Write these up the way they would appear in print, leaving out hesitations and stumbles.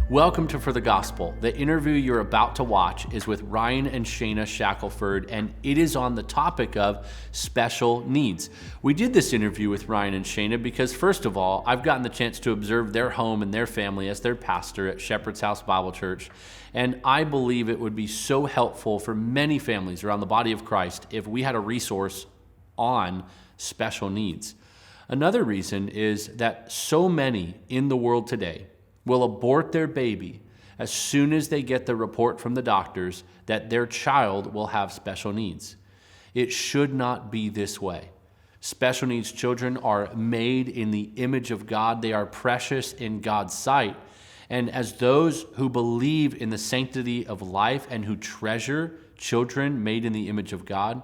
Welcome to For the Gospel. The interview you're about to watch is with Ryan and Shainah Shackelford, and it is on the topic of special needs. We did this interview with Ryan and Shainah because, first of all, I've gotten the chance to observe their home and their family as their pastor at Shepherd's House Bible Church, and I believe it would be so helpful for many families around the body of Christ if we had a resource on special needs. Another reason is that so many in the world today will abort their baby as soon as they get the report from the doctors that their child will have special needs. It should not be this way. Special needs children are made in the image of God. They are precious in God's sight. And as those who believe in the sanctity of life and who treasure children made in the image of God,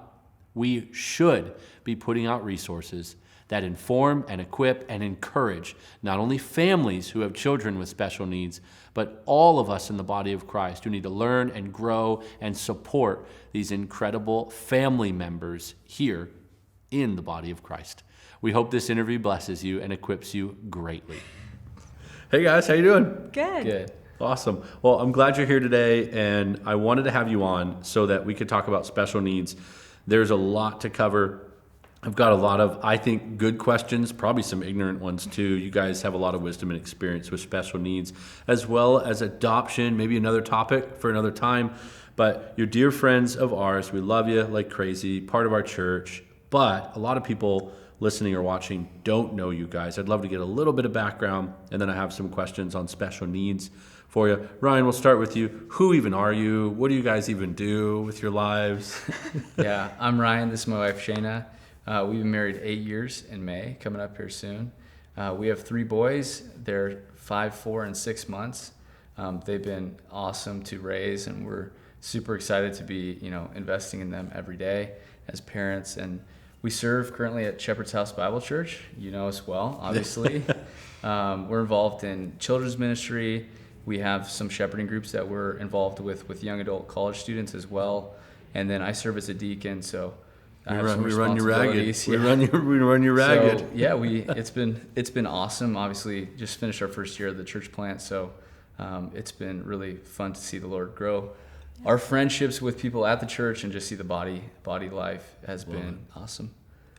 we should be putting out resources that inform and equip and encourage not only families who have children with special needs, but all of us in the body of Christ who need to learn and grow and support these incredible family members here in the body of Christ. We hope this interview blesses you and equips you greatly. Hey guys, how you doing? Good. Awesome. Well, I'm glad you're here today, and I wanted to have you on so that we could talk about special needs. There's a lot to cover. I've got a lot of, I think, good questions, probably some ignorant ones too. You guys have a lot of wisdom and experience with special needs, as well as adoption, maybe another topic for another time. But you're dear friends of ours. We love you like crazy, part of our church. But a lot of people listening or watching don't know you guys. I'd love to get a little bit of background, and then I have some questions on special needs for you. Ryan, we'll start with you. Who even are you? What do you guys even do with your lives? Yeah, I'm Ryan. This is my wife, Shainah. We've been married 8 years in May, coming up here soon. We have 3 boys. They're 5, 4, and 6 months. They've been awesome to raise, and we're super excited to be, investing in them every day as parents. And we serve currently at Shepherd's House Bible Church. You know us well, obviously. We're involved in children's ministry. We have some shepherding groups that we're involved with young adult college students as well. And then I serve as a deacon, so we run you ragged. Yeah. We run you ragged. So, yeah, it's been awesome. Obviously, just finished our first year of the church plant, so it's been really fun to see the Lord grow. Yeah. Our friendships with people at the church and just see the body life has been awesome.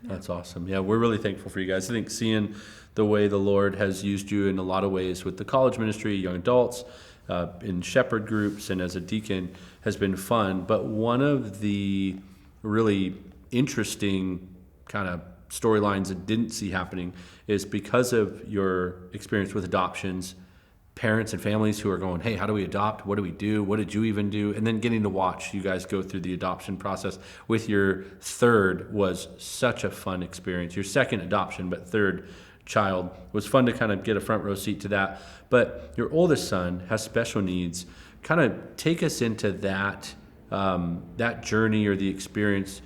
That's awesome. Yeah, we're really thankful for you guys. I think seeing the way the Lord has used you in a lot of ways with the college ministry, young adults, in shepherd groups, and as a deacon has been fun. But one of the really interesting kind of storylines that didn't see happening is because of your experience with adoptions, parents and families who are going, hey, how do we adopt? What do we do? What did you even do? And then getting to watch you guys go through the adoption process with your third was such a fun experience. Your second adoption, but third child was fun to kind of get a front row seat to that. But your oldest son has special needs. Kind of take us into that journey or the experience.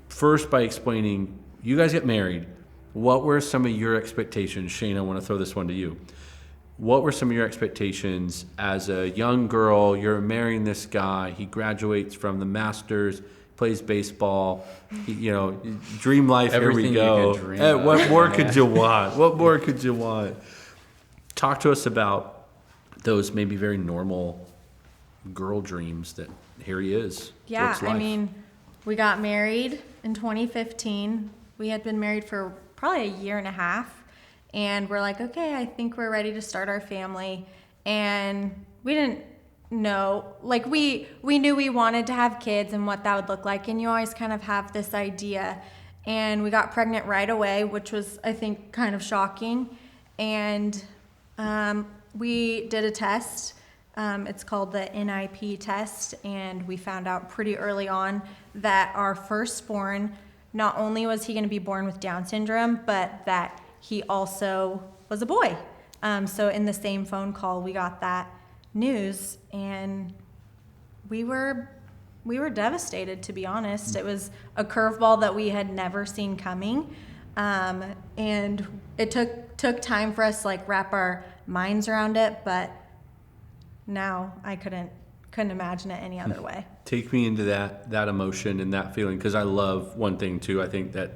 First, by explaining, you guys get married. What were some of your expectations? Shainah, I want to throw this one to you. What were some of your expectations as a young girl? You're marrying this guy. He graduates from the Masters, plays baseball. Dream life. Everything here we go. You could dream what more could you want? What more could you want? Talk to us about those maybe very normal girl dreams that here he is. Yeah, we got married in 2015. We had been married for probably a year and a half, and we're like, okay, I think we're ready to start our family. And we didn't know, we knew we wanted to have kids and what that would look like, and you always kind of have this idea. And we got pregnant right away, which was, I think, kind of shocking. And we did a test. It's called the NIP test, and we found out pretty early on that our firstborn, not only was he going to be born with Down syndrome, but that he also was a boy. So in the same phone call, we got that news, and we were devastated, to be honest. It was a curveball that we had never seen coming, and it took time for us to wrap our minds around it, but now I couldn't imagine it any other way. Take me into that emotion and that feeling, because I love one thing too. I think that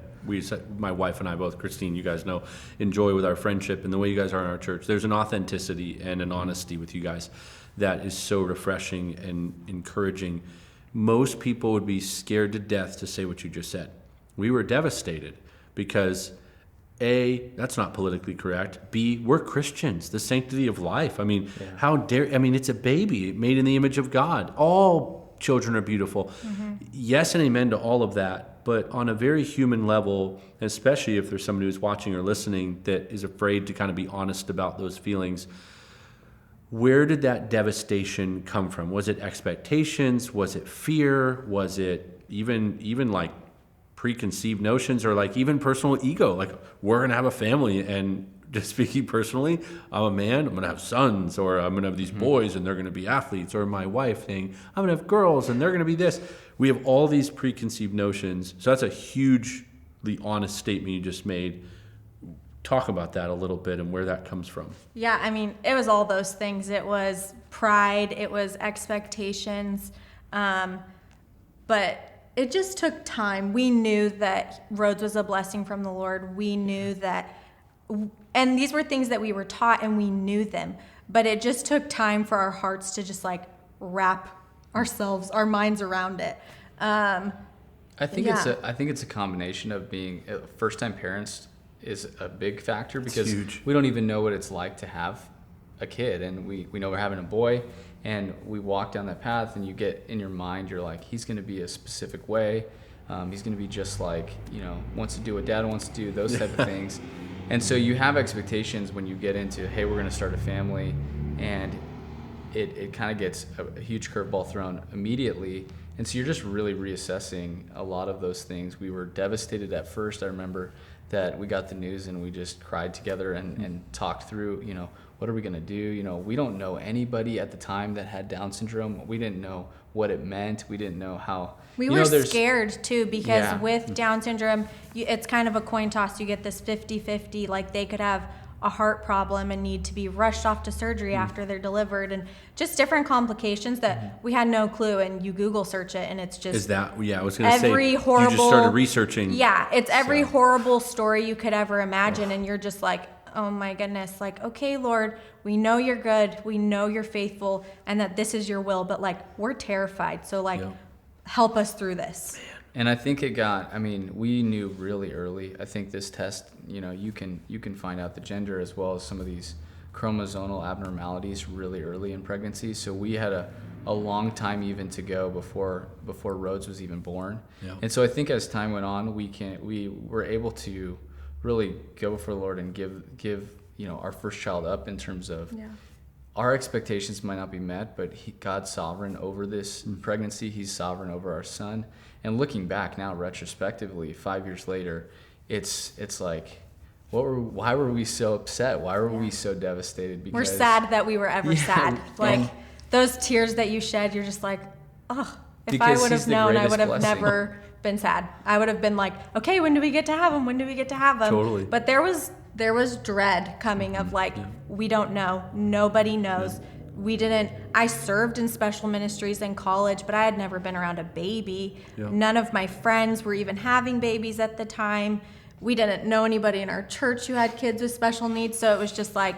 my wife and I both, Christine, you guys know, enjoy with our friendship and the way you guys are in our church. There's an authenticity and an honesty with you guys that is so refreshing and encouraging. Most people would be scared to death to say what you just said. We were devastated because A, that's not politically correct. B, we're Christians, the sanctity of life. I mean, how dare, I mean, it's a baby made in the image of God. All children are beautiful. Yes and amen to all of that. But on a very human level, especially if there's somebody who's watching or listening that is afraid to kind of be honest about those feelings, where did that devastation come from? Was it expectations? Was it fear? Was it even like preconceived notions, or like even personal ego? Like, we're going to have a family, and just speaking personally, I'm a man, I'm going to have sons, or I'm going to have these boys and they're going to be athletes, or my wife saying, I'm going to have girls and they're going to be this. We have all these preconceived notions. So that's a hugely honest statement you just made. Talk about that a little bit and where that comes from. Yeah, I mean, it was all those things. It was pride, it was expectations, but it just took time. We knew that Rhodes was a blessing from the Lord. We knew that, and these were things that we were taught and we knew them, but it just took time for our hearts to just like wrap our minds around it. I think it's a combination of being first-time parents is a big factor, because we don't even know what it's like to have a kid, and we know we're having a boy, and we walk down that path, and you get in your mind, you're like, he's going to be a specific way, he's going to be just like, wants to do what dad wants to do, those type of things. And so you have expectations when you get into, hey, we're going to start a family, and it kind of gets a huge curveball thrown immediately. And so you're just really reassessing a lot of those things. We were devastated at first. I remember that we got the news and we just cried together and talked through, what are we going to do? We don't know anybody at the time that had Down syndrome. We didn't know what it meant. We didn't know how. We were scared too, because with Down syndrome, it's kind of a coin toss. You get this 50-50, like they could have a heart problem and need to be rushed off to surgery after they're delivered, and just different complications that we had no clue. And you Google search it, and it's just I was going to say, horrible, you just started researching. Yeah, it's every horrible story you could ever imagine, and you're just like, oh my goodness, like, okay, Lord, we know you're good, we know you're faithful, and that this is your will, but like, we're terrified, so like, help us through this. Man. And I think we knew really early. I think this test, you can find out the gender as well as some of these chromosomal abnormalities really early in pregnancy. So we had a long time even to go before Rhodes was even born. Yeah. And so I think as time went on, we were able to really go before the Lord and give our first child up in terms of our expectations might not be met, but God's sovereign over this pregnancy. He's sovereign over our son. And looking back now, retrospectively, 5 years later, it's like, why were we so upset? Why were we so devastated? Because we're sad that we were ever sad. Like those tears that you shed, you're just like, oh, if I would have known, I would have never been sad. I would have been like, okay, when do we get to have him? When do we get to have him? Totally. But there was dread coming of like, we don't know. Nobody knows. I served in special ministries in college, but I had never been around a baby. Yeah. None of my friends were even having babies at the time. We didn't know anybody in our church who had kids with special needs. So it was just like,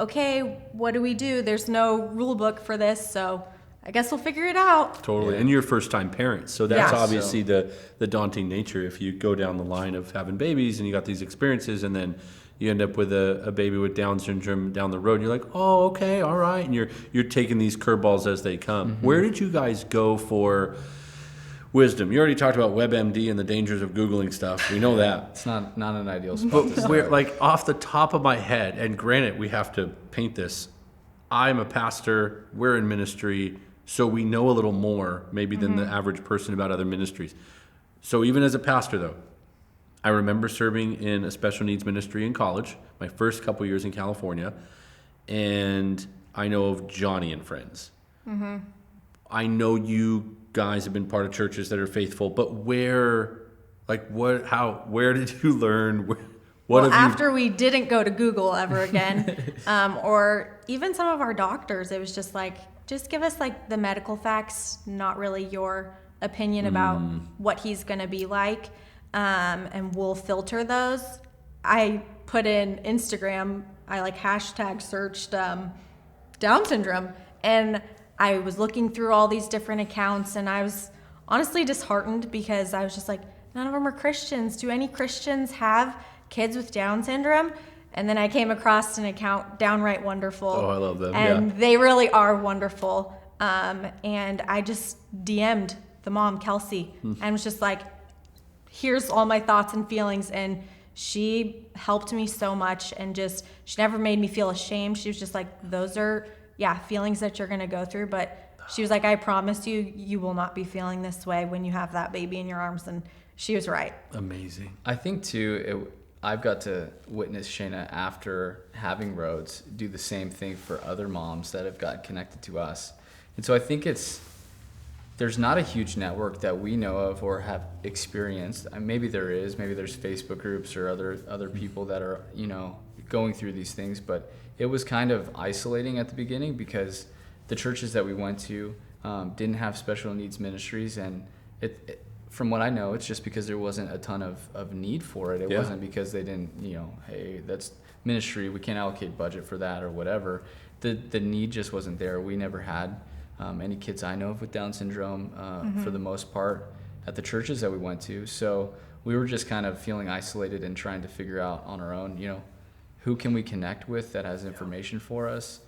okay, what do we do? There's no rule book for this. So I guess we'll figure it out. Totally. And you're first time parents. So that's obviously the daunting nature. If you go down the line of having babies and you got these experiences, and then you end up with a baby with Down syndrome down the road, and you're like, oh, okay, all right. And you're taking these curveballs as they come. Mm-hmm. Where did you guys go for wisdom? You already talked about WebMD and the dangers of Googling stuff. We know that. It's not an ideal spot. But we're like, off the top of my head, and granted, we have to paint this. I'm a pastor. We're in ministry. So we know a little more maybe than the average person about other ministries. So even as a pastor, though, I remember serving in a special needs ministry in college, my first couple years in California, and I know of Johnny and Friends. Mm-hmm. I know you guys have been part of churches that are faithful, but where did you learn? After we didn't go to Google ever again, or even some of our doctors, it was just like, just give us like the medical facts, not really your opinion about what he's going to be like. and we'll filter those. I put in Instagram, I like hashtag searched Down syndrome, and I was looking through all these different accounts, and I was honestly disheartened because I was just like, none of them are Christians. Do any Christians have kids with Down syndrome? And then I came across an account, Downright Wonderful. Oh, I love them. And they really are wonderful. And I just DM'd the mom, Kelsey, and was just like, here's all my thoughts and feelings. And she helped me so much, and just, she never made me feel ashamed. She was just like, those are, feelings that you're going to go through. But she was like, I promise you, you will not be feeling this way when you have that baby in your arms. And she was right. Amazing. I think too, I've got to witness Shainah after having Rhodes do the same thing for other moms that have gotten connected to us. And so I think there's not a huge network that we know of or have experienced. Maybe there is, maybe there's Facebook groups or other people that are, going through these things, but it was kind of isolating at the beginning because the churches that we went to didn't have special needs ministries, and it from what I know, it's just because there wasn't a ton of need for it. It wasn't because they didn't, hey, that's ministry, we can't allocate budget for that or whatever. The need just wasn't there. We never had any kids I know of with Down syndrome for the most part at the churches that we went to. So we were just kind of feeling isolated and trying to figure out on our own, who can we connect with that has information for us,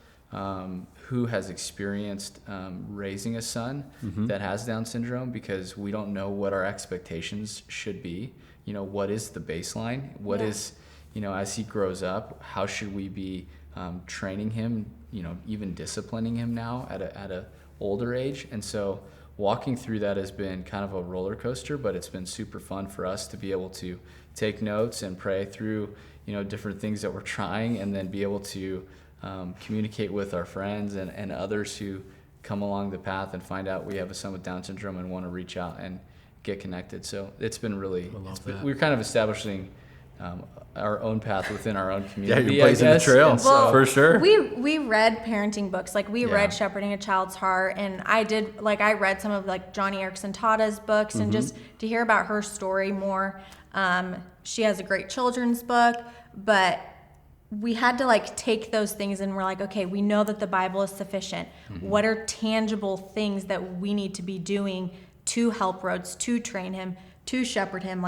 who has experienced raising a son that has Down syndrome, because we don't know what our expectations should be. What is the baseline? What is, as he grows up, how should we be training him, even disciplining him now at a older age? And so walking through that has been kind of a roller coaster, but it's been super fun for us to be able to take notes and pray through, different things that we're trying, and then be able to communicate with our friends and others who come along the path and find out we have a son with Down syndrome and want to reach out and get connected. So it's been really, we're kind of establishing our own path within our own community. Yeah, you're blazing the trail, for sure. We read parenting books. Like, we read Shepherding a Child's Heart, and I read some of Johnny Erickson Tada's books, and just to hear about her story more. She has a great children's book, but we had to take those things, and we're like, okay, we know that the Bible is sufficient. What are tangible things that we need to be doing to help Rhodes, to train him, to shepherd him?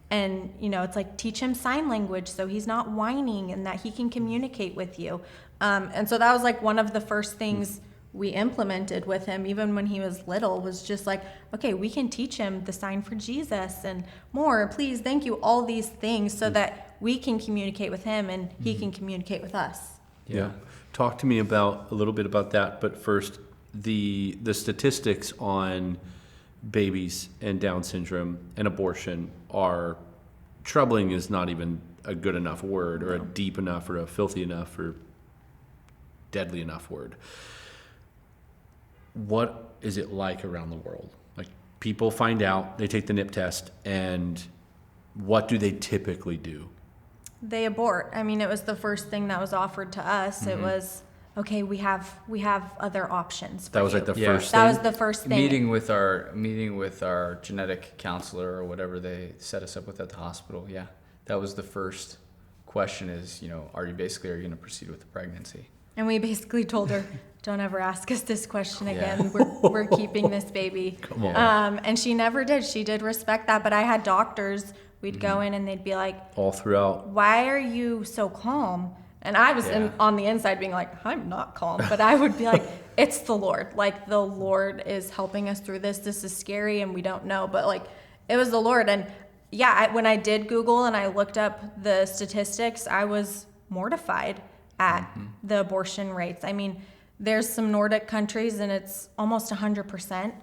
And, it's teach him sign language so he's not whining and that he can communicate with you. And so that was one of the first things we implemented with him, even when he was little, was just okay, we can teach him the sign for Jesus and more, please, thank you, all these things, so that we can communicate with him and he can communicate with us. Yeah. Talk to me a little bit about that, but first, the statistics on babies and Down syndrome and abortion are troubling. Is not even a good enough word, or a deep enough, or a filthy enough, or deadly enough word. What is it like around the world? People find out, they take the NIP test, and what do they typically do? They abort. I mean, it was the first thing that was offered to us. It was, okay, we have other options. That was the first thing? That was the first thing. Meeting with our genetic counselor or whatever they set us up with at the hospital. Yeah, that was the first question is, are you going to proceed with the pregnancy? And we basically told her, don't ever ask us this question again. We're keeping this baby. Come on. And she never did. She did respect that. But I had doctors, we'd go in and they'd be like, all throughout, why are you so calm? And I was on the inside being like, I'm not calm. But I would be like, it's the Lord. The Lord is helping us through this. This is scary and we don't know. But it was the Lord. And when I did Google and I looked up the statistics, I was mortified at the abortion rates. I mean, there's some Nordic countries and it's almost 100%.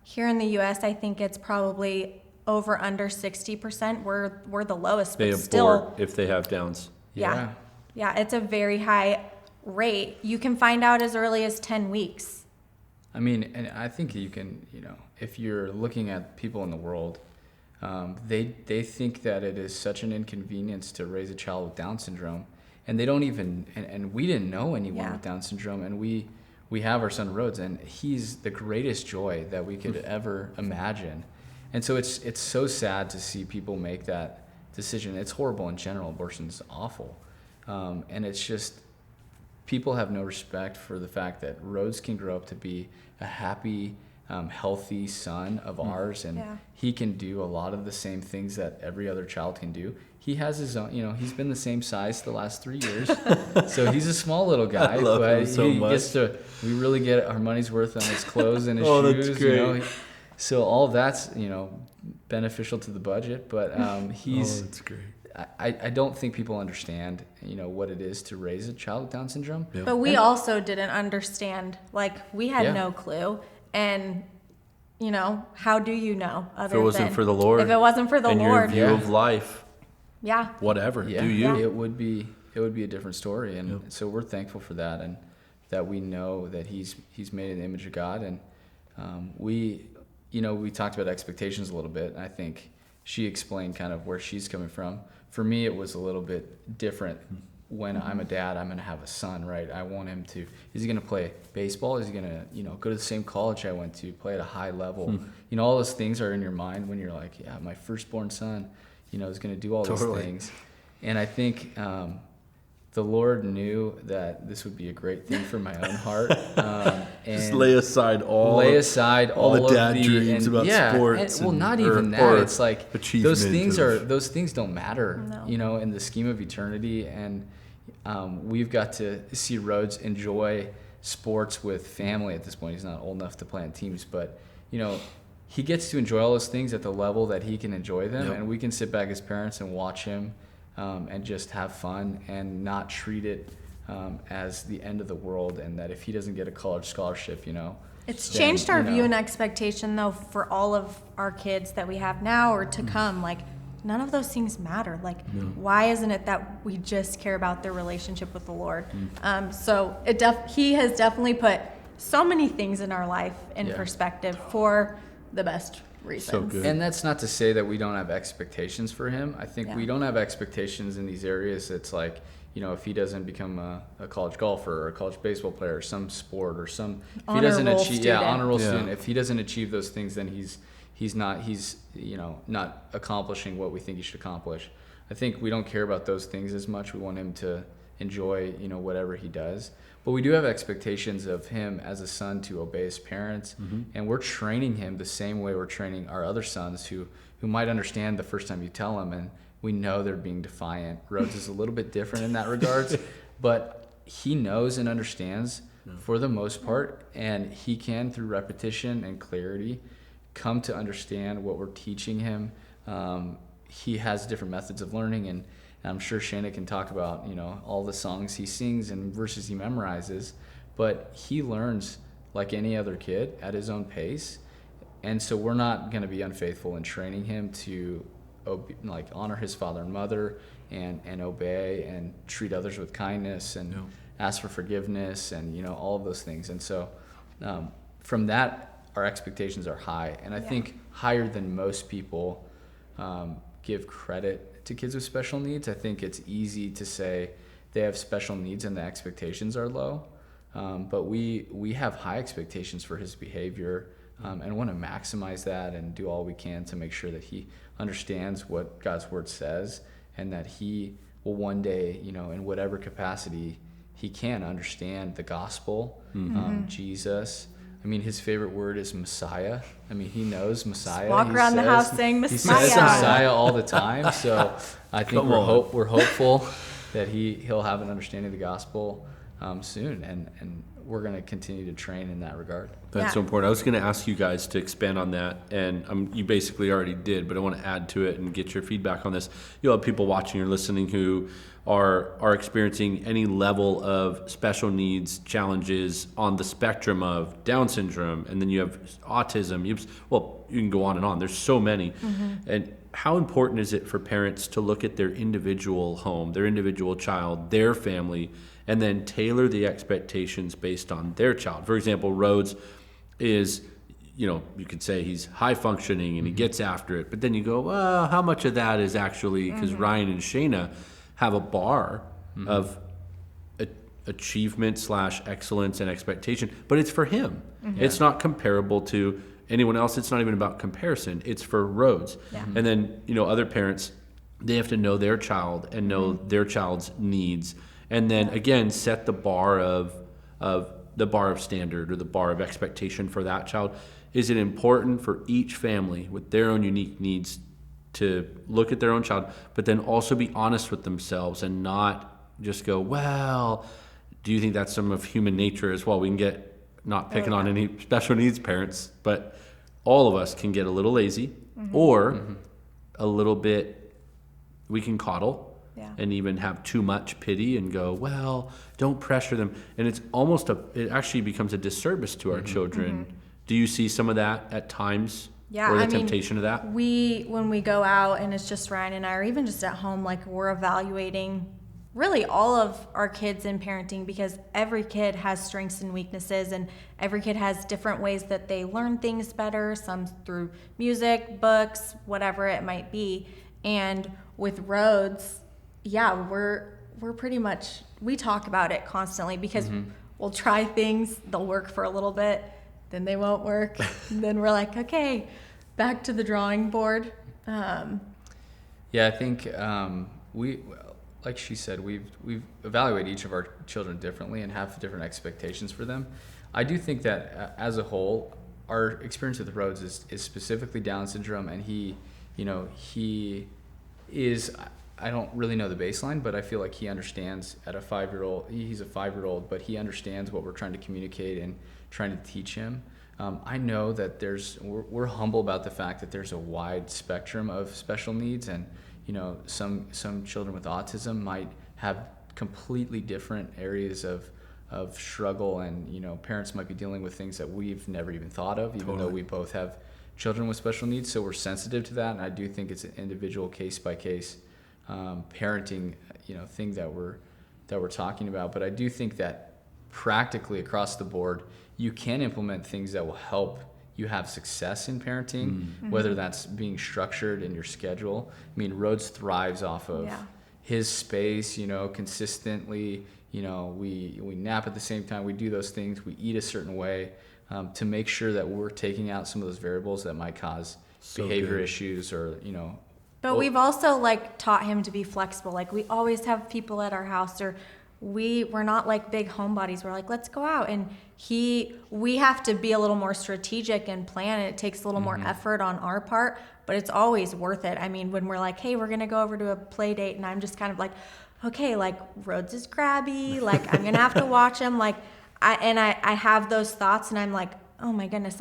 Here in the U.S., I think it's probably under 60%. We're the lowest, they but abort still, if they have Downs. Yeah, it's a very high rate. You can find out as early as 10 weeks. I mean, and I think you can, if you're looking at people in the world, they think that it is such an inconvenience to raise a child with Down syndrome. And they don't even, and we didn't know anyone with Down syndrome, and we have our son Rhodes, and he's the greatest joy that we could ever imagine. And so it's so sad to see people make that decision. It's horrible in general. Abortion's awful. And it's just, people have no respect for the fact that Rhodes can grow up to be a happy, healthy son of ours, and he can do a lot of the same things that every other child can do. He has his own, he's been the same size the last 3 years, so he's a small little guy. I love him so much. We really get our money's worth on his clothes and his shoes. That's great. So all that's beneficial to the budget, but that's great. I don't think people understand, what it is to raise a child with Down syndrome. Yep. But we also didn't understand, we had no clue. And, how do you know? If it wasn't for the Lord. If it wasn't for the and Lord. your view of life. Yeah. Whatever. Yeah. Do you. Yeah. It would be a different story. And so we're thankful for that, and that we know that he's made in the image of God. And we talked about expectations a little bit. I think she explained kind of where she's coming from. For me, it was a little bit different. When I'm a dad, I'm going to have a son, right? I want him to, is he going to play baseball? Is he going to, go to the same college I went to, play at a high level? All those things are in your mind when you're like, yeah, my firstborn son, is going to do all these things. And I think the Lord knew that this would be a great thing for my own heart. And just lay aside all the dad dreams about sports. Not even that. It's like those things don't matter, No. in the scheme of eternity. And we've got to see Rhodes enjoy sports with family at this point. He's not old enough to play on teams, but he gets to enjoy all those things at the level that he can enjoy them, and we can sit back as parents and watch him and just have fun and not treat it as the end of the world, and that if he doesn't get a college scholarship, It's changed our view and expectation, though, for all of our kids that we have now or to come. None of those things matter. Why isn't it that we just care about their relationship with the Lord? So he has definitely put so many things in our life in perspective for the best reasons. So good. And that's not to say that we don't have expectations for him. I think we don't have expectations in these areas. It's like, if he doesn't become a college golfer or a college baseball player or some sport or some, if he doesn't achieve, honor roll student, if he doesn't achieve those things, then he's not accomplishing what we think he should accomplish. I think we don't care about those things as much. We want him to enjoy, whatever he does. But we do have expectations of him as a son to obey his parents, and we're training him the same way we're training our other sons who might understand the first time you tell them, and we know they're being defiant. Rhodes is a little bit different in that regards, but he knows and understands for the most part, and he can, through repetition and clarity, come to understand what we're teaching him. He has different methods of learning, and I'm sure Shainah can talk about, all the songs he sings and verses he memorizes, but he learns like any other kid at his own pace. And so we're not going to be unfaithful in training him to honor his father and mother and obey and treat others with kindness and ask for forgiveness and, all of those things. And so from that, our expectations are high. And I think higher than most people give credit to kids with special needs. I think it's easy to say they have special needs and the expectations are low, but we have high expectations for his behavior and want to maximize that and do all we can to make sure that he understands what God's word says, and that he will one day, in whatever capacity he can, understand the gospel, Jesus. I mean, his favorite word is Messiah. I mean, he knows Messiah. Walk around the house saying Messiah. He says Messiah all the time. So I think we're hopeful that he'll have an understanding of the gospel soon, and we're going to continue to train in that regard. That's so important. I was going to ask you guys to expand on that, and you basically already did, but I want to add to it and get your feedback on this. You'll have people watching or listening who are experiencing any level of special needs challenges on the spectrum of Down syndrome, and then you have autism. You can go on and on. There's so many. And how important is it for parents to look at their individual home, their individual child, their family, and then tailor the expectations based on their child? For example, Rhodes is, you could say he's high functioning and he gets after it, but then you go, well, how much of that is actually, because Ryan and Shainah have a bar of achievement / excellence and expectation, but it's for him. It's not comparable to anyone else. It's not even about comparison. It's for roads. Yeah. And then, other parents, they have to know their child and know their child's needs. And then again, set the bar of standard or the bar of expectation for that child. Is it important for each family with their own unique needs to look at their own child, but then also be honest with themselves and not just go, well, do you think that's some of human nature as well? We can get, not picking on any special needs parents, but all of us can get a little lazy or a little bit, we can coddle and even have too much pity and go, well, don't pressure them. And it's almost it actually becomes a disservice to our children. Do you see some of that at times? Yeah, or the temptation of that? When we go out and it's just Ryan and I, or even just at home, like we're evaluating really all of our kids in parenting, because every kid has strengths and weaknesses, and every kid has different ways that they learn things better, some through music, books, whatever it might be. And with roads, we're pretty much, we talk about it constantly, because we'll try things, they'll work for a little bit, then they won't work. And then we're like, okay, back to the drawing board. I think we, like she said, we've evaluated each of our children differently and have different expectations for them. I do think that as a whole, our experience with Rhodes is specifically Down syndrome, and he is, I don't really know the baseline, but I feel like he understands at a 5-year-old, he's a 5-year-old, but he understands what we're trying to communicate and trying to teach him. I know that we're humble about the fact that there's a wide spectrum of special needs, and some children with autism might have completely different areas of struggle, and parents might be dealing with things that we've never even thought of, even though we both have children with special needs. So we're sensitive to that, and I do think it's an individual case by case parenting thing that we're talking about. But I do think that practically across the board, you can implement things that will help you have success in parenting, whether that's being structured in your schedule. I mean, Rhodes thrives off of his space, consistently. We nap at the same time, we do those things, we eat a certain way, to make sure that we're taking out some of those variables that might cause behavior issues or. But we've also taught him to be flexible. We always have people at our house, or we're not like big homebodies. We're like, let's go out, and we have to be a little more strategic and plan, and it takes a little more effort on our part, but it's always worth it. I mean, when we're like, hey, we're gonna go over to a play date, and I'm just kind of like, okay, Rhodes is grabby, I'm gonna have to watch him, I have those thoughts, and I'm like, oh my goodness,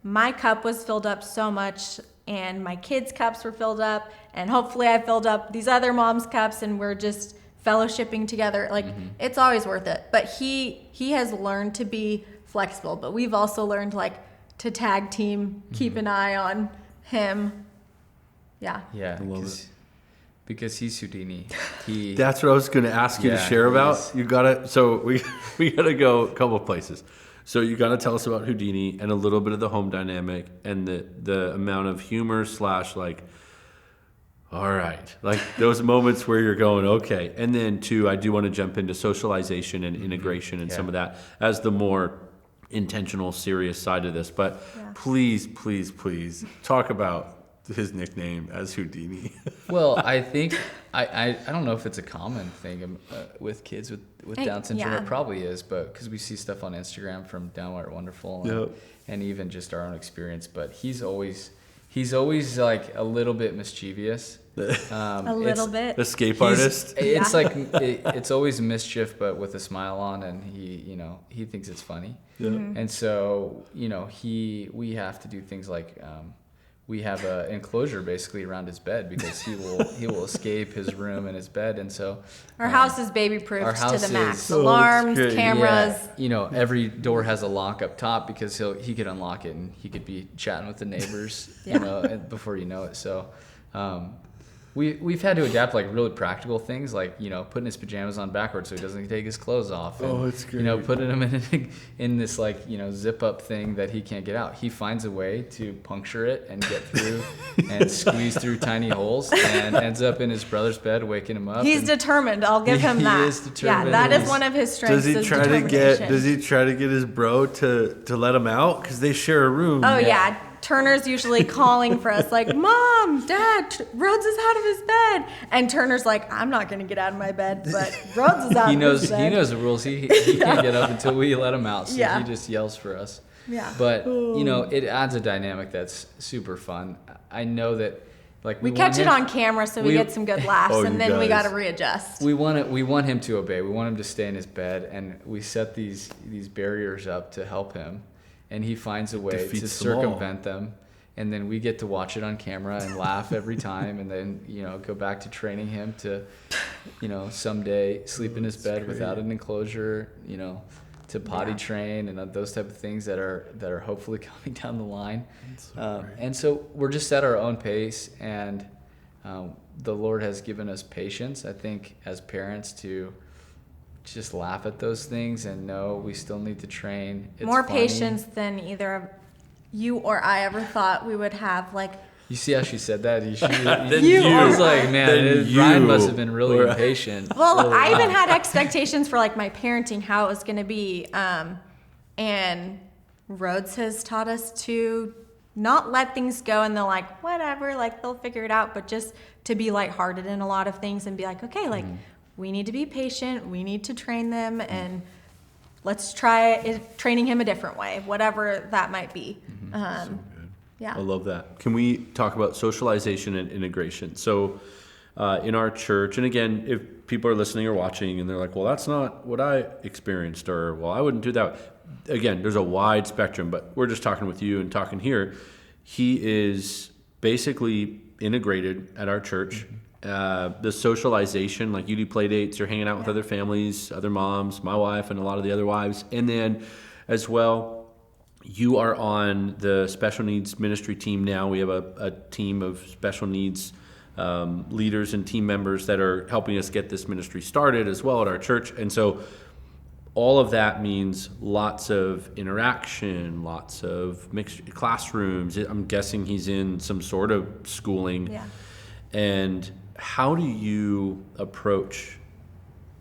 my cup was filled up so much, and my kids' cups were filled up, and hopefully I filled up these other moms' cups, and we're just fellowshipping together. It's always worth it. But he has learned to be flexible, but we've also learned to tag team, keep an eye on him. Yeah, because he's Houdini. That's what I was going to ask you to share about. You gotta, so we gotta go a couple of places. So you got to tell us about Houdini and a little bit of the home dynamic and the amount of humor / all right, those moments where you're going, okay. And then I do want to jump into socialization and integration and some of that as the more intentional, serious side of this. But please talk about his nickname as Houdini. Well, I think, I don't know if it's a common thing with kids with Down syndrome. It probably is, but because we see stuff on Instagram from Downright Wonderful and even just our own experience. But he's always a little bit mischievous. A little bit. Escape artist. It's it's always mischief, but with a smile on, and he thinks it's funny. Yeah. And so we have to do things like we have an enclosure basically around his bed, because he will escape his room and his bed, and so our house is baby proofed to the max. Alarms, cameras. Yeah. Every door has a lock up top, because he could unlock it and he could be chatting with the neighbors, before you know it. So we've had to adapt really practical things, putting his pajamas on backwards so he doesn't take his clothes off. And, it's great. Putting him in this zip up thing that he can't get out. He finds a way to puncture it and get through and squeeze through tiny holes, and ends up in his brother's bed, waking him up. He's determined. I'll give him that. He is determined. Yeah, that is one of his strengths. Does he try to get his bro to let him out, because they share a room? Oh yeah. Turner's usually calling for us, like, Mom, Dad, Rhodes is out of his bed. And Turner's like, I'm not going to get out of my bed, but Rhodes is out of his bed. He knows the rules. He can't get up until we let him out. So he just yells for us. Yeah. But, it adds a dynamic that's super fun. I know that, like, we catch it on camera, so we get some good laughs, and then we got to readjust. We want him to obey. We want him to stay in his bed, and we set these barriers up to help him, and he finds a way to circumvent them. And then we get to watch it on camera and laugh every time, and then go back to training him to, someday sleep in his bed without an enclosure, to potty train and those type of things that are hopefully coming down the line. And so we're just at our own pace, and the Lord has given us patience, I think, as parents, to just laugh at those things and know we still need to train. It's more funny. Patience than either you or I ever thought we would have. Like, you see how she said that? I was like, man, Ryan must have been really impatient. Well, I even had expectations for, like, my parenting, how it was going to be. And Rhodes has taught us to not let things go and they're like, whatever, like, they'll figure it out, but just to be lighthearted in a lot of things and be like, okay, like, we need to be patient, we need to train them, and let's try training him a different way, whatever that might be. Yeah. I love that. Can we talk about socialization and integration? So in our church, and again, if people are listening or watching and they're like, well, that's not what I experienced, or, well, I wouldn't do that. Again, there's a wide spectrum, but we're just talking with you and talking here. He is basically integrated at our church. The socialization, like, you do play dates, you're hanging out with other families, other moms, my wife, and a lot of the other wives. And then as well, you are on the special needs ministry team now. We have a team of special needs leaders and team members that are helping us get this ministry started as well at our church. And so all of that means lots of interaction, lots of mixed classrooms. I'm guessing he's in some sort of schooling. Yeah. And how do you approach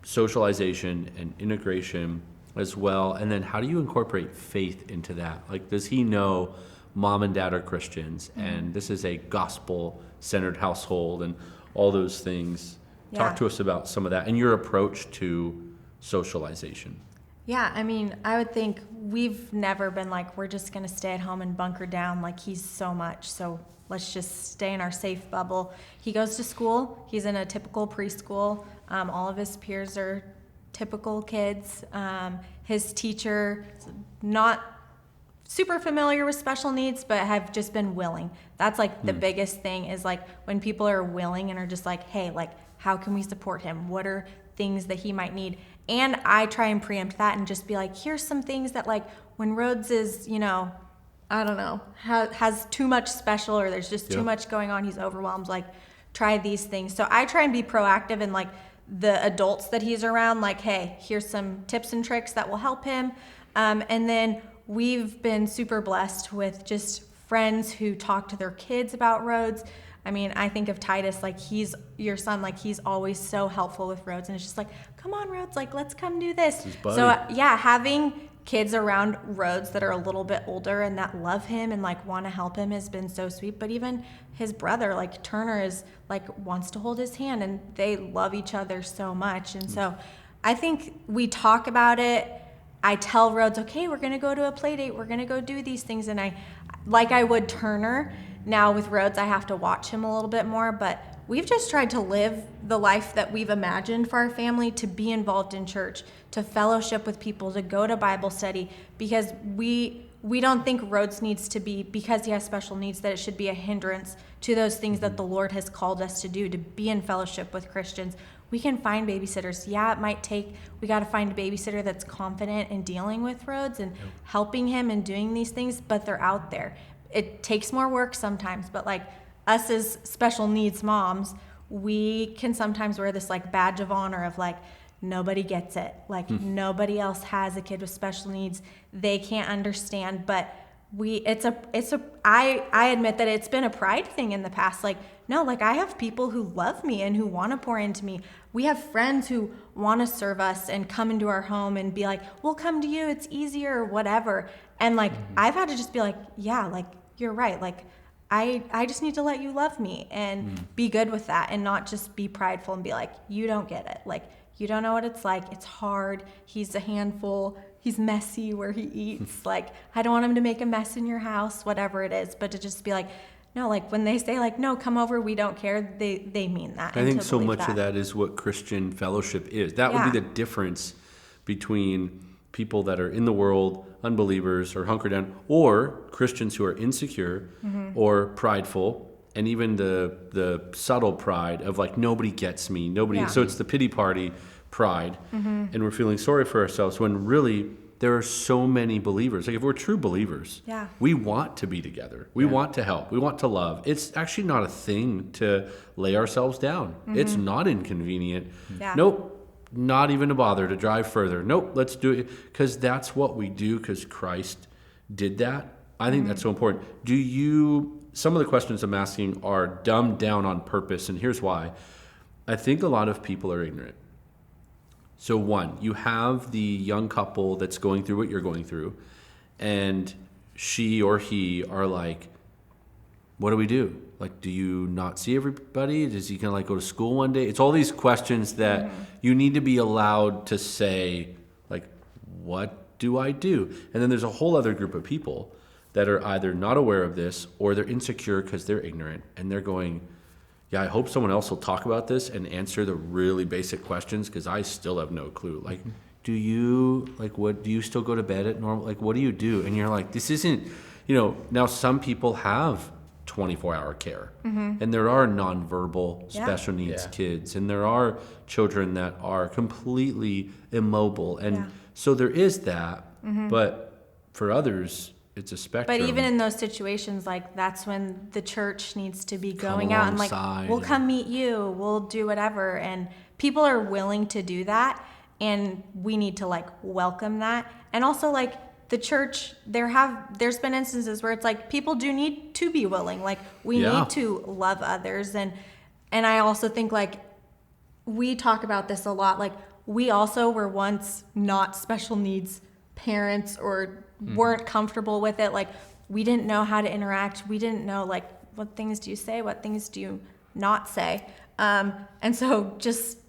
socialization and integration as well? And then how do you incorporate faith into that? Like, does he know mom and dad are Christians and this is a gospel-centered household and all those things? Yeah. Talk to us about some of that and your approach to socialization. Yeah, I mean, I would think we've never been like, we're just going to stay at home and bunker down like he's so much, so let's just stay in our safe bubble. He goes to school. He's in a typical preschool. All of his peers are typical kids. His teacher, not super familiar with special needs, but have just been willing. That's like the biggest thing, is like when people are willing and are just like, hey, like, how can we support him? What are things that he might need? And I try and preempt that and just be like, here's some things that, like, when Rhodes is, I don't know, has too much special, or there's just too much going on, he's overwhelmed, like, try these things. So I try and be proactive in, like, the adults that he's around, like, hey, here's some tips and tricks that will help him. And then we've been super blessed with just friends who talk to their kids about Rhodes. I mean, I think of Titus, like, he's your son, like, he's always so helpful with Rhodes, and it's just like, come on, Rhodes, like, let's come do this. So having kids around Rhodes that are a little bit older and that love him and, like, want to help him has been so sweet. But even his brother, like, Turner, is like, wants to hold his hand, and they love each other so much. And so I think we talk about it. I tell Rhodes, okay, we're going to go to a play date. We're going to go do these things. And I would Turner. Now with Rhodes, I have to watch him a little bit more, but we've just tried to live the life that we've imagined for our family, to be involved in church, to fellowship with people, to go to Bible study, because we don't think Rhodes needs to be, because he has special needs, that it should be a hindrance to those things that the Lord has called us to do, to be in fellowship with Christians. We can find babysitters. Yeah, it might take, we got to find a babysitter that's confident in dealing with Rhodes and helping him and doing these things, but they're out there. It takes more work sometimes, but, like, us as special needs moms, we can sometimes wear this, like, badge of honor of, like, nobody gets it. Like, nobody else has a kid with special needs. They can't understand, but I admit that it's been a pride thing in the past. Like, no, like, I have people who love me and who want to pour into me. We have friends who want to serve us and come into our home and be like, we'll come to you, it's easier, or whatever. And, like, I've had to just be like, yeah, like, you're right. Like, I just need to let you love me and be good with that, and not just be prideful and be like, you don't get it. Like, you don't know what it's like. It's hard. He's a handful. He's messy where he eats. Like, I don't want him to make a mess in your house, whatever it is. But to just be like, no, like when they say like, no, come over, we don't care, they mean that. I think so much of that is what Christian fellowship is. That would be the difference between people that are in the world, unbelievers or hunkered down, or Christians who are insecure or prideful, and even the subtle pride of like, nobody gets me, nobody. So it's the pity party pride, and we're feeling sorry for ourselves when really there are so many believers. Like, if we're true believers, we want to be together. We want to help. We want to love. It's actually not a thing to lay ourselves down. It's not inconvenient. Nope. Not even a bother to drive further. Nope. Let's do it because that's what we do, because Christ did that. I think that's so important. Some of the questions I'm asking are dumbed down on purpose, and here's why. I think a lot of people are ignorant. So one, you have the young couple that's going through what you're going through, and she or he are like, what do we do? Like, do you not see everybody? Is he going to like go to school one day? It's all these questions that you need to be allowed to say, like, what do I do? And then there's a whole other group of people that are either not aware of this or they're insecure because they're ignorant, and they're going, yeah, I hope someone else will talk about this and answer the really basic questions, because I still have no clue. Like, do you still go to bed at normal? Like, what do you do? And you're like, this isn't, now some people have 24-hour care, and there are nonverbal special needs kids, and there are children that are completely immobile. And so there is that, but for others, it's a spectrum. But even in those situations, like, that's when the church needs to be going out and like, we'll come meet you, we'll do whatever. And people are willing to do that, and we need to like welcome that. And also, like, the church, there's been instances where it's like, people do need to be willing. Like, we need to love others. And I also think, like, we talk about this a lot. Like, we also were once not special needs parents, or weren't comfortable with it. Like, we didn't know how to interact. We didn't know, like, what things do you say? What things do you not say? And so just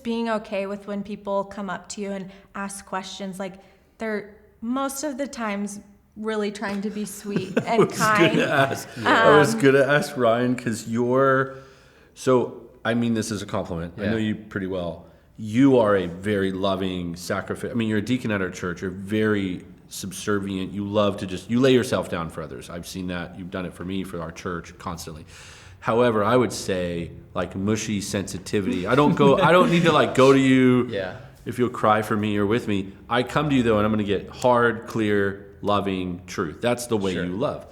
being okay with when people come up to you and ask questions, like, they're most of the times really trying to be sweet and kind. I was going to ask Ryan, because I mean this as a compliment. I know you pretty well. You are a very loving sacrifice. I mean, you're a deacon at our church. You're very subservient. You love to you lay yourself down for others. I've seen that. You've done it for me, for our church, constantly. However, I would say, like, mushy sensitivity. I don't need to like go to you if you'll cry for me or with me. I come to you though, and I'm going to get hard, clear, loving truth. That's the way you love.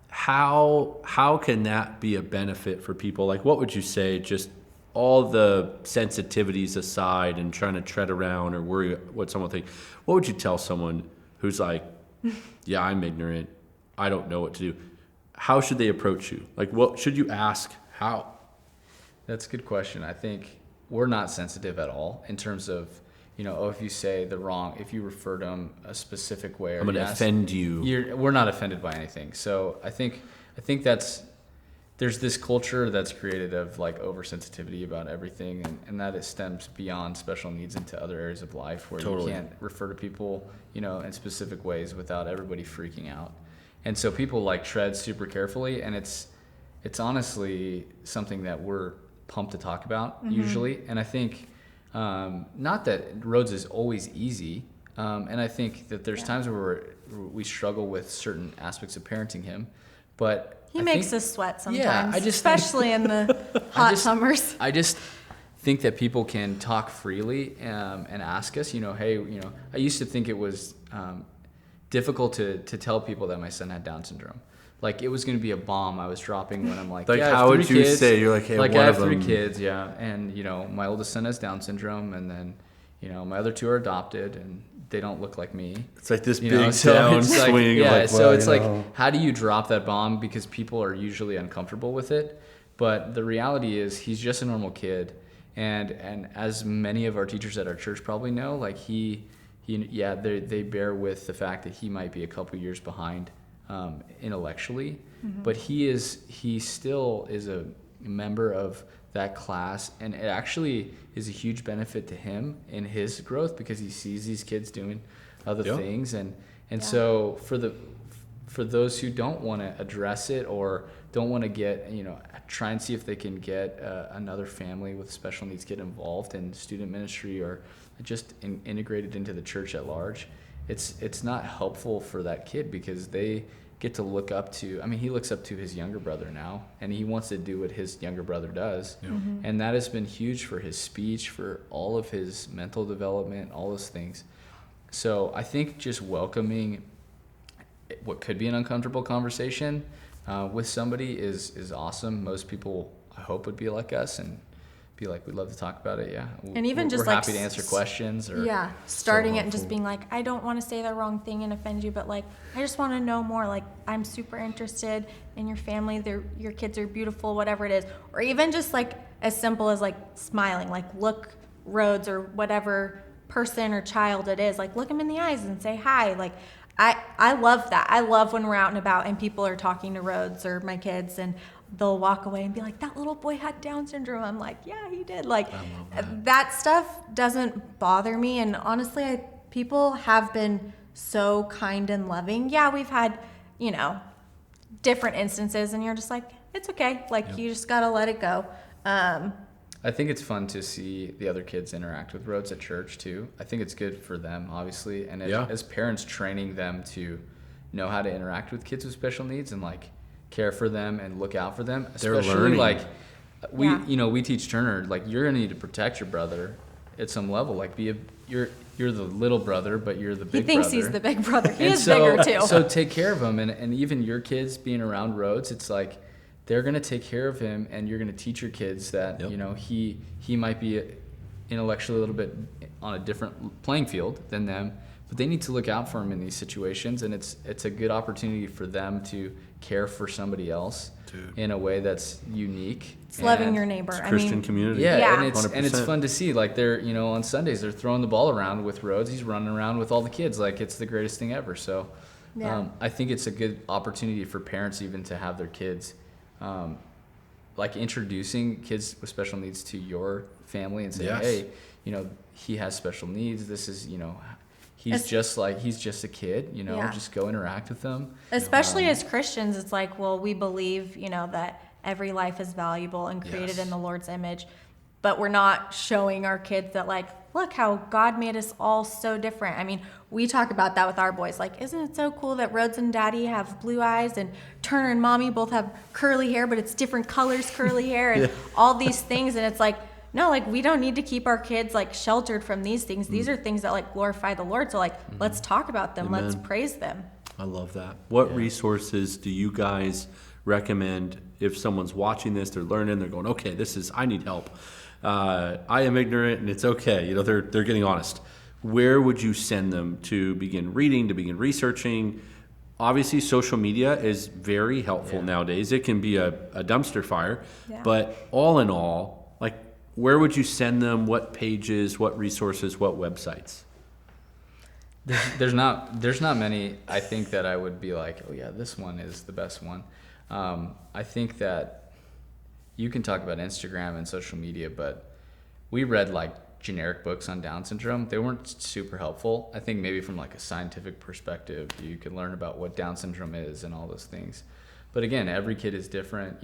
How can that be a benefit for people? Like, what would you say, just all the sensitivities aside and trying to tread around or worry what someone will think, what would you tell someone who's like, yeah, I'm ignorant, I don't know what to do? How should they approach you? Like, what should you ask? How? That's a good question. I think we're not sensitive at all in terms of, if you say if you refer to them a specific way, or I'm going to offend you. We're not offended by anything. So I think there's this culture that's created of like oversensitivity about everything, and that it stems beyond special needs into other areas of life where you can't refer to people, in specific ways without everybody freaking out. And so people like tread super carefully, and it's honestly something that we're pumped to talk about usually. And I think not that Rhodes is always easy, and I think that there's times where we struggle with certain aspects of parenting him, but he makes us sweat sometimes, especially in the hot summers. I just think that people can talk freely and ask us, hey, I used to think it was difficult to tell people that my son had Down syndrome. Like, it was going to be a bomb I was dropping when I'm like, how would you say? You're like, hey, like, one I have of them. 3 kids, and my oldest son has Down syndrome, and then my other 2 are adopted, and they don't look like me. It's like this big downswing. swing. How do you drop that bomb? Because people are usually uncomfortable with it. But the reality is, he's just a normal kid. And as many of our teachers at our church probably know, like, they bear with the fact that he might be a couple years behind intellectually, but he still is a member of that class, and it actually is a huge benefit to him in his growth because he sees these kids doing other things, and so for those who don't want to address it or don't want to get, try and see if they can get another family with special needs get involved in student ministry or just integrated into the church at large, it's not helpful for that kid because they get to look up to, he looks up to his younger brother now, and he wants to do what his younger brother does. Yeah. And that has been huge for his speech, for all of his mental development, all those things. So I think just welcoming what could be an uncomfortable conversation with somebody is awesome. Most people, I hope, would be like us and be like, we'd love to talk about it. Yeah. And even we're happy to answer questions. Or starting it and just being like, I don't want to say the wrong thing and offend you, but like, I just want to know more. Like, I'm super interested in your family. Your kids are beautiful, whatever it is. Or even just like as simple as like smiling, like look Rhodes or whatever person or child it is, like look them in the eyes and say hi. Like, I love that. I love when we're out and about and people are talking to Rhodes or my kids and they'll walk away and be like, that little boy had Down syndrome. I'm like, yeah, he did. Like that stuff doesn't bother me. And honestly, people have been so kind and loving. Yeah, we've had, different instances and you're just like, it's okay. Like you just got to let it go. I think it's fun to see the other kids interact with Rhodes at church too. I think it's good for them, obviously. And as parents, training them to know how to interact with kids with special needs and like care for them and look out for them. Especially like we teach Turner, like you're gonna need to protect your brother at some level. Like you're the little brother, but you're the big brother. He thinks he's the big brother. He is bigger too. So take care of him, and even your kids being around Rhodes, it's like they're gonna take care of him, and you're gonna teach your kids that he might be intellectually a little bit on a different playing field than them, but they need to look out for him in these situations, and it's a good opportunity for them to care for somebody else in a way that's unique. It's loving your neighbor. It's Christian community. Yeah. And it's fun to see. Like they're on Sundays they're throwing the ball around with Rhodes. He's running around with all the kids. Like it's the greatest thing ever. So I think it's a good opportunity for parents even to have their kids, like introducing kids with special needs to your family and saying, hey, he has special needs. This is he's just a kid, just go interact with them. Especially as Christians, it's like, well, we believe, that every life is valuable and created in the Lord's image, but we're not showing our kids that like, look how God made us all so different. I mean, we talk about that with our boys. Like, isn't it so cool that Rhodes and Daddy have blue eyes and Turner and Mommy both have curly hair, but it's different colors curly hair and all these things. And it's like, no, like we don't need to keep our kids like sheltered from these things. These are things that like glorify the Lord. So like, let's talk about them. Amen. Let's praise them. I love that. What resources do you guys recommend if someone's watching this, they're learning, they're going, okay, I need help. I am ignorant and it's okay. They're getting honest. Where would you send them to begin reading, to begin researching? Obviously, social media is very helpful nowadays. It can be a dumpster fire, but all in all, like, where would you send them? What pages, what resources, what websites? There's not many, I think, that I would be like, oh yeah, this one is the best one. I think that you can talk about Instagram and social media, but we read like generic books on Down syndrome. They weren't super helpful. I think maybe from like a scientific perspective, you could learn about what Down syndrome is and all those things. But again, every kid is different.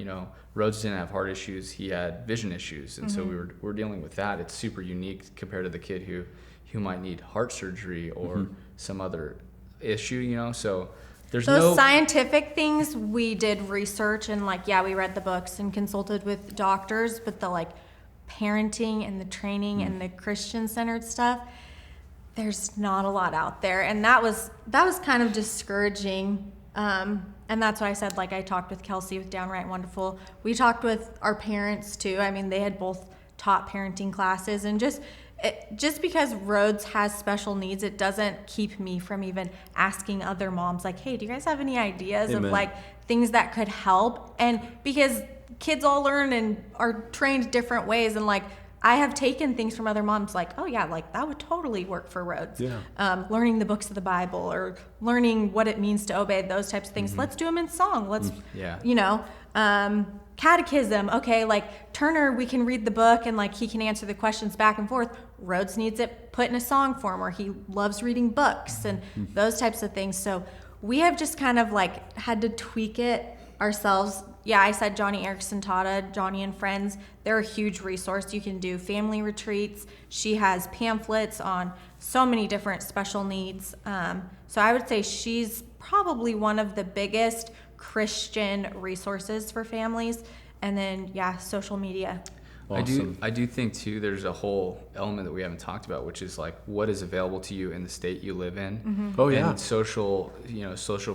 Rhodes didn't have heart issues. He had vision issues. And so we're dealing with that. It's super unique compared to the kid who might need heart surgery or some other issue, so there's those scientific things. We did research and we read the books and consulted with doctors, but the like parenting and the training and the Christian centered stuff, there's not a lot out there. And that was kind of discouraging. And that's why I said, like, I talked with Kelsey with Downright Wonderful. We talked with our parents too. I mean, they had both taught parenting classes, and just because Rhodes has special needs, it doesn't keep me from even asking other moms, like, hey, do you guys have any ideas of like things that could help? And because kids all learn and are trained different ways, and like I have taken things from other moms like, oh yeah, like that would totally work for Rhodes. Yeah. Learning the books of the Bible or learning what it means to obey, those types of things. Let's do them in song. Let's, catechism. Okay, like Turner, we can read the book and like he can answer the questions back and forth. Rhodes needs it put in a song form, or he loves reading books and those types of things. So we have just kind of like had to tweak it ourselves. Yeah, I said Johnny Erickson Tata, Johnny and Friends. They're a huge resource. You can do family retreats. She has pamphlets on so many different special needs. So I would say she's probably one of the biggest Christian resources for families. And then, yeah, social media. Awesome. I do think too there's a whole element that we haven't talked about, which is like what is available to you in the state you live in. Oh yeah. And social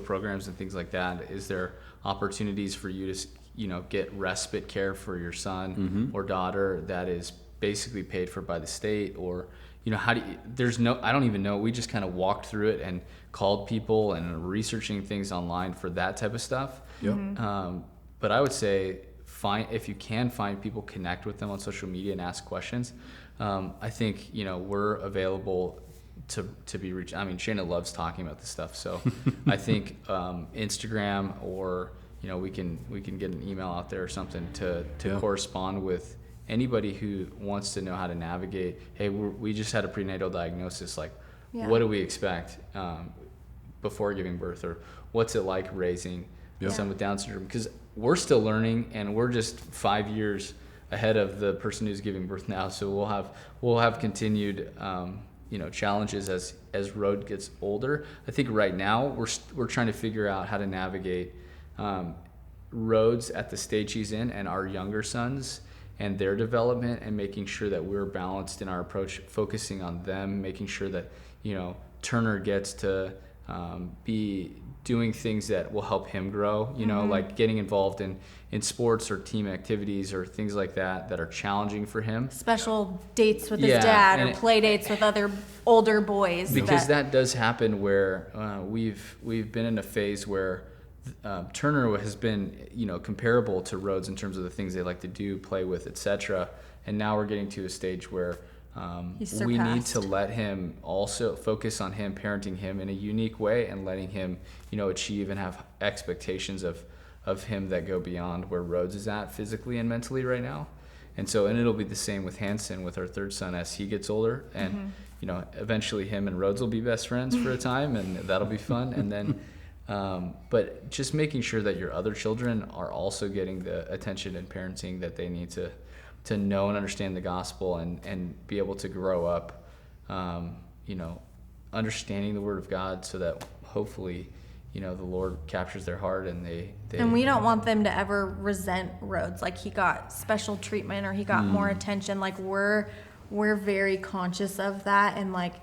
programs and things like that. Is there opportunities for you to get respite care for your son or daughter that is basically paid for by the state? Or how do you, I don't even know, we just kind of walked through it and called people and researching things online for that type of stuff. But I would say if you can find people, connect with them on social media and ask questions. I think we're available to be reached. I mean, Shainah loves talking about this stuff, so I think Instagram or we can get an email out there or something to correspond with anybody who wants to know how to navigate. Hey, we just had a prenatal diagnosis. Like, what do we expect before giving birth, or what's it like raising someone with Down syndrome? Because we're still learning, and we're just 5 years ahead of the person who's giving birth now. So we'll have continued challenges as Rhodes gets older. I think right now we're trying to figure out how to navigate Rhodes at the stage he's in and our younger sons and their development, and making sure that we're balanced in our approach, focusing on them, making sure that Turner gets to be doing things that will help him grow, like getting involved in sports or team activities or things like that are challenging for him. Special dates with his dad, or play dates with other older boys. Because that does happen where we've been in a phase where Turner has been, comparable to Rhodes in terms of the things they like to do, play with, etc. And now we're getting to a stage where we need to let him also focus on him, parenting him in a unique way, and letting him, achieve and have expectations of him that go beyond where Rhodes is at physically and mentally right now. And it'll be the same with Hanson, with our third son, as he gets older. And, eventually him and Rhodes will be best friends for a time, and that'll be fun. And then, but just making sure that your other children are also getting the attention and parenting that they need to know and understand the gospel and be able to grow up, understanding the Word of God, so that hopefully, the Lord captures their heart and they. And we don't want them to ever resent Rhodes, like he got special treatment or he got more attention. Like we're very conscious of that, and like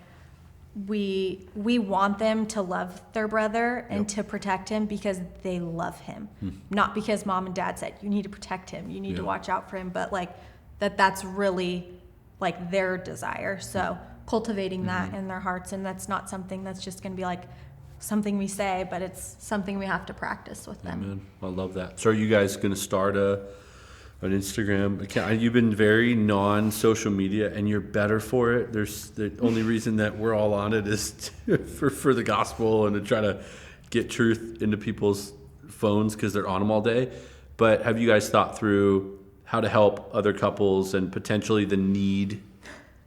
we want them to love their brother and to protect him because they love him, not because mom and dad said you need to protect him, you need to watch out for him, but like that's really like their desire. So cultivating that in their hearts, and that's not something that's just going to be like something we say, but it's something we have to practice with them. Amen. I love that. So are you guys going to start an Instagram account? You've been very non-social media, and you're better for it. There's the only reason that we're all on it is for the gospel and to try to get truth into people's phones because they're on them all day. But have you guys thought through how to help other couples and potentially the need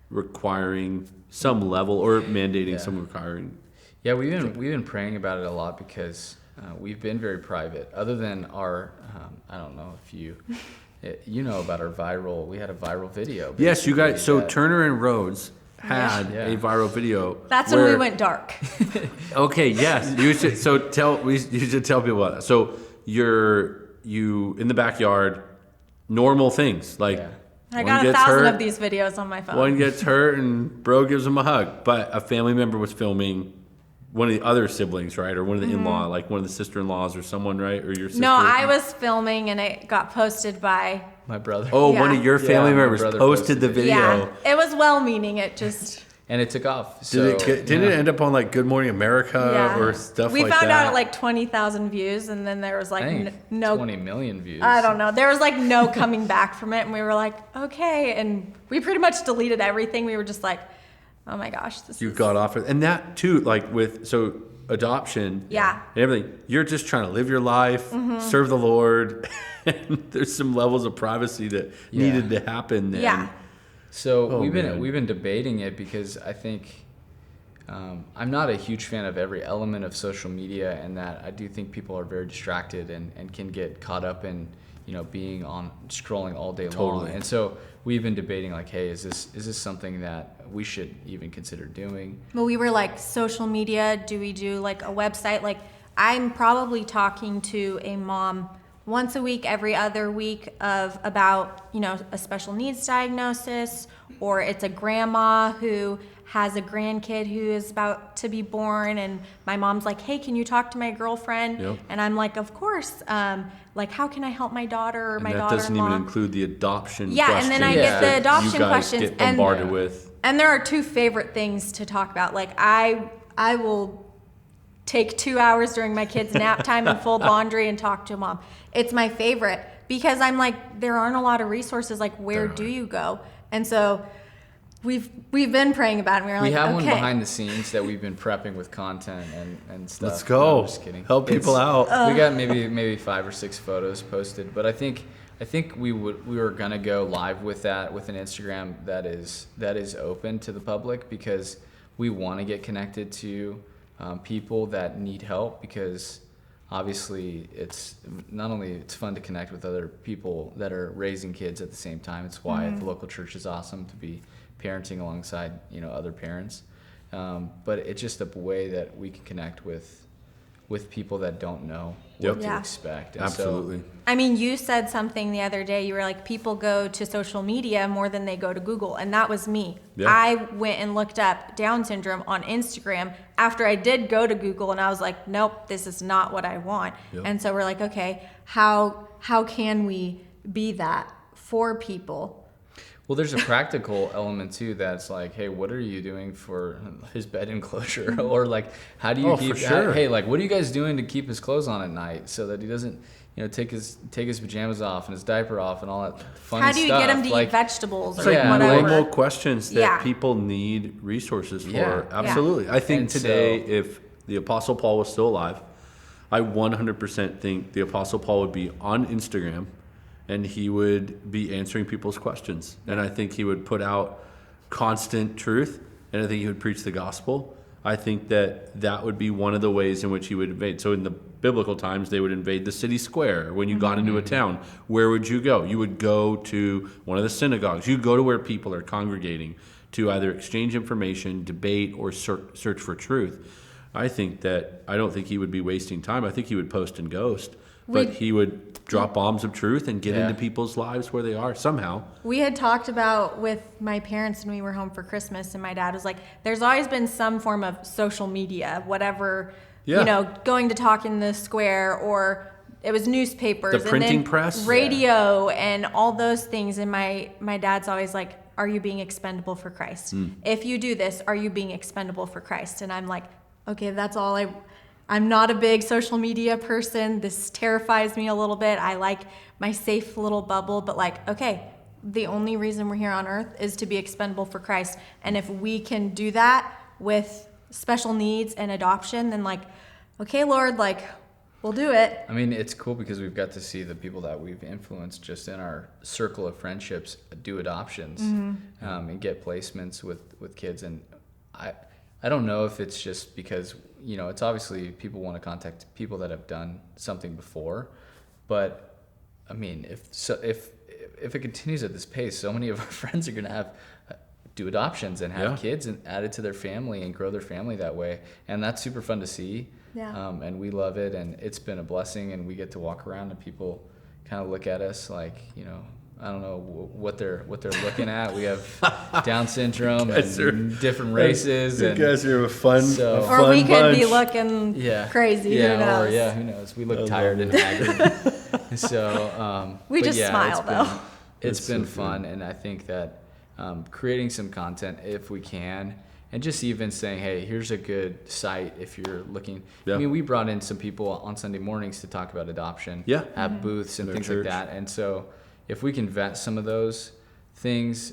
requiring some level or mandating some requiring? Yeah, we've been praying about it a lot because we've been very private. Other than our, I don't know if you know about our viral. We had a viral video. Yes, you guys. So Turner and Rhodes had a viral video. That's when we went dark. Okay. Yes. You should. You should tell people about that. So you in the backyard, normal things like. Yeah. I got 1,000 of these videos on my phone. One gets hurt and bro gives him a hug, but a family member was filming. One of the other siblings, right? Or one of the in-law, like one of the sister-in-laws or someone, right? Or your sister? No, I was filming and it got posted by... my brother. Oh, one of your family members posted the video. Yeah, it was well-meaning. It just... and it took off. So, Didn't it end up on like Good Morning America or stuff we like that? found out at like 20,000 views, and then there was like no 20 million views. I don't know. There was like no coming back from it, and we were like, okay, and we pretty much deleted everything. We were just like, oh my gosh, You got off it, and that too, like with adoption, Yeah. and everything. You're just trying to live your life, serve the Lord, and there's some levels of privacy that needed to happen then. Yeah. So we've been debating it because I think I'm not a huge fan of every element of social media, and that I do think people are very distracted and can get caught up in being on scrolling all day long. And so we've been debating like, hey, is this something that we should even consider doing? Well, we were like, social media, do we do like a website? Like, I'm probably talking to a mom once a week, every other week about a special needs diagnosis, or it's a grandma who has a grandkid who is about to be born, and my mom's like, hey, can you talk to my girlfriend? Yep. And I'm like, of course. Like, how can I help my daughter or my daughter-in-law? That doesn't even include the adoption Yeah, questions. and then I get the adoption you guys questions. get bombarded with. And there are two favorite things to talk about. Like, I will take 2 hours during my kids' nap time and fold laundry and talk to a mom. It's my favorite because I'm like, there aren't a lot of resources. Like, where do you go? And so we've been praying about it. And we have okay. one behind the scenes that we've been prepping with content and stuff. Let's go. No, I'm just kidding. Help people out. We got maybe 5 or 6 photos posted, but I think we were gonna go live with that with an Instagram that is open to the public, because we want to get connected to people that need help, because obviously it's not only it's fun to connect with other people that are raising kids at the same time. It's why the local church is awesome, to be parenting alongside other parents, but it's just a way that we can connect with people that don't know what to expect. And absolutely. I mean, you said something the other day. You were like, people go to social media more than they go to Google. And that was me. Yeah. I went and looked up Down syndrome on Instagram after I did go to Google, and I was like, nope, this is not what I want. Yep. And so we're like, okay, how can we be that for people? Well, there's a practical element too that's like, hey, what are you doing for his bed enclosure? Or like, how do you keep? Hey, like, what are you guys doing to keep his clothes on at night so that he doesn't, take his pajamas off and his diaper off and all that funny stuff? How do you get him to eat vegetables or whatever? Normal questions that people need resources for. Yeah. Absolutely. Yeah. I think and today, if the Apostle Paul was still alive, I 100% think the Apostle Paul would be on Instagram, and he would be answering people's questions. And I think he would put out constant truth, and I think he would preach the gospel. I think that would be one of the ways in which he would invade. So in the biblical times, they would invade the city square. When you got into a town, where would you go? You would go to one of the synagogues. You go to where people are congregating to either exchange information, debate, or search for truth. I don't think he would be wasting time. I think he would post and ghost. But he would drop bombs of truth and get into people's lives where they are somehow. We had talked about with my parents when we were home for Christmas, and my dad was like, there's always been some form of social media, whatever, going to talk in the square, or it was newspapers, the printing and then press, radio, and all those things. And my dad's always like, are you being expendable for Christ? If you do this, are you being expendable for Christ? And I'm like, okay, that's all I'm not a big social media person. This terrifies me a little bit. I like my safe little bubble, but like, okay, the only reason we're here on earth is to be expendable for Christ. And if we can do that with special needs and adoption, then like, okay, Lord, like, we'll do it. I mean, it's cool because we've got to see the people that we've influenced just in our circle of friendships do adoptions and get placements with kids. And I don't know if it's just because, it's obviously people want to contact people that have done something before, but I mean, if it continues at this pace, so many of our friends are going to do adoptions and have kids and add it to their family and grow their family that way. And that's super fun to see. Yeah. And we love it, and it's been a blessing, and we get to walk around and people kind of look at us like, I don't know what they're looking at. We have Down syndrome and different races. You guys are a fun or we could bunch. Be looking crazy. Yeah, who knows? Who knows? We look tired and haggard. So we just smile it's been fun, and I think that creating some content, if we can, And just even saying, hey, here's a good site if you're looking. Yeah. I mean, we brought in some people on Sunday mornings to talk about adoption, Yeah. have booths and Their things church. like that. And so if we can vet some of those things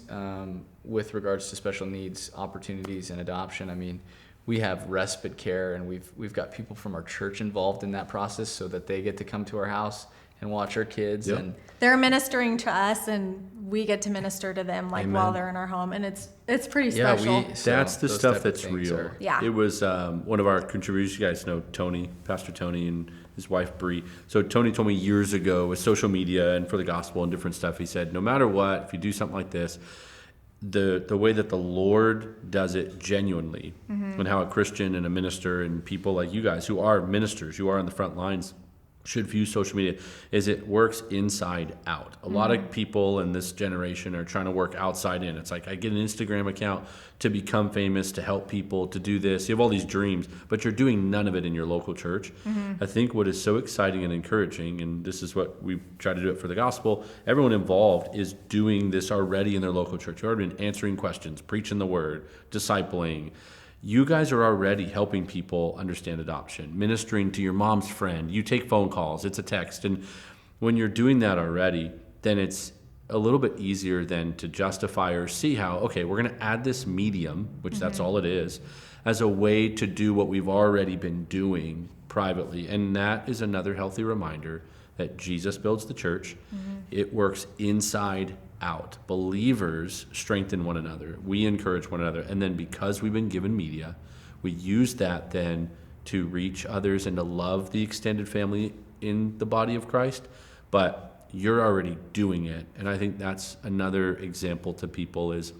with regards to special needs opportunities and adoption, I mean, we have respite care, and we've got people from our church involved in that process so that they get to come to our house and watch our kids. Yep. And They're ministering to us, and we get to minister to them Amen. while they're in our home, and it's pretty special. That's the those stuff type of that's things real. are- Yeah. It was one of our contributors. You guys know Tony, Pastor Tony, and his wife Bree. So Tony told me years ago with social media and for the gospel and different stuff, he said, no matter what, if you do something like this, the way that the Lord does it genuinely, and how a Christian and a minister and people like you guys who are ministers, you are on the front lines, should view social media, is it works inside out. A lot of people in this generation are trying to work outside in. It's like, I get an Instagram account to become famous, to help people, to do this. You have all these dreams, but you're doing none of it in your local church. I think what is so exciting and encouraging, and this is what we try to do it for the gospel, everyone involved is doing this already in their local church. You've already been answering questions, preaching the word, discipling. You guys are already helping people understand adoption, ministering to your mom's friend. You take phone calls, it's a text. And when you're doing that already, then it's a little bit easier than to justify or see how, okay, we're going to add this medium, which that's all it is, as a way to do what we've already been doing privately. And that is another healthy reminder that Jesus builds the church. It works inside out. Believers strengthen one another. We encourage one another. And then because we've been given media, we use that then to reach others and to love the extended family in the body of Christ. But you're already doing it. And I think that's another example to people is,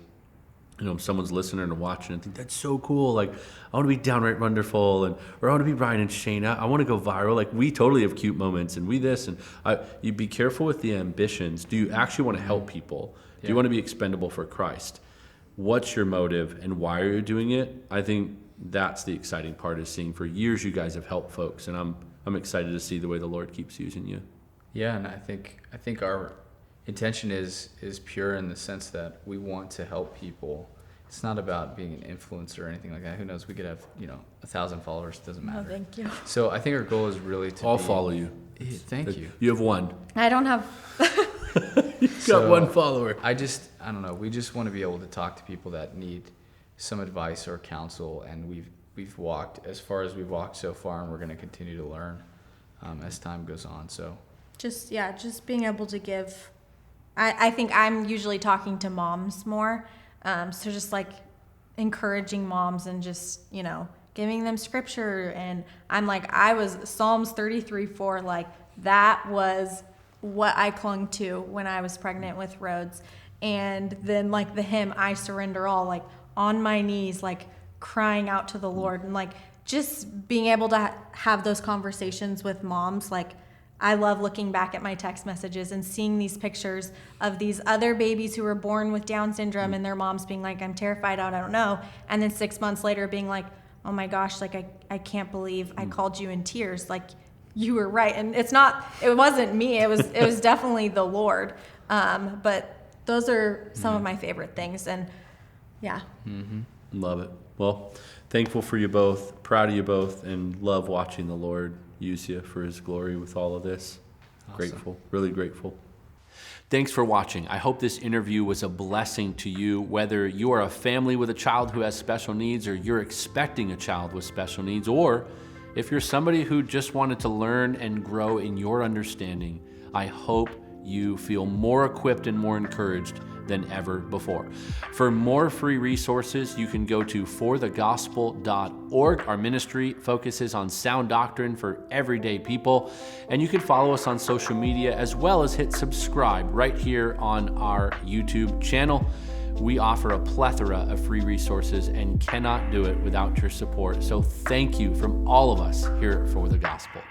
you know, if someone's listening or watching and think that's so cool, like I want to be downright wonderful, or I want to be Ryan and Shainah, I want to go viral. Like we totally have cute moments and we this, and you be careful with the ambitions. Do you actually want to help people? Do you want to be expendable for Christ? What's your motive and why are you doing it? I think that's the exciting part, is seeing for years you guys have helped folks, and I'm excited to see the way the Lord keeps using you. Yeah, and I think our intention is pure in the sense that we want to help people. It's not about being an influencer or anything like that. Who knows? We could have 1,000 followers. It doesn't matter. Oh, thank you. So I think our goal is really to. I'll follow you. Thank you. You have one. I don't have. You've got one follower. I don't know. We just want to be able to talk to people that need some advice or counsel, and we've walked as far as we've walked so far, and we're going to continue to learn as time goes on. So. Just being able to give. I think I'm usually talking to moms more, so just like encouraging moms and just giving them scripture, and I was Psalms 33:4, like that was what I clung to when I was pregnant with Rhodes, and then like the hymn I surrender all, like on my knees, like crying out to the Lord, and like just being able to have those conversations with moms, like. I love looking back at my text messages and seeing these pictures of these other babies who were born with Down syndrome and their moms being like, I'm terrified, I don't know. And then 6 months later being like, oh my gosh, like I can't believe I called you in tears. Like you were right. And it wasn't me. It was definitely the Lord. But those are some of my favorite things. And yeah. Love it. Well, thankful for you both, proud of you both, and love watching the Lord use you for his glory with all of this. Awesome. Grateful, really grateful. Thanks for watching. I hope this interview was a blessing to you, whether you are a family with a child who has special needs, or you're expecting a child with special needs, or if you're somebody who just wanted to learn and grow in your understanding. I hope you feel more equipped and more encouraged than ever before. For more free resources, you can go to forthegospel.org. Our ministry focuses on sound doctrine for everyday people, and you can follow us on social media as well as hit subscribe right here on our YouTube channel. We offer a plethora of free resources and cannot do it without your support. So thank you from all of us here at For the Gospel.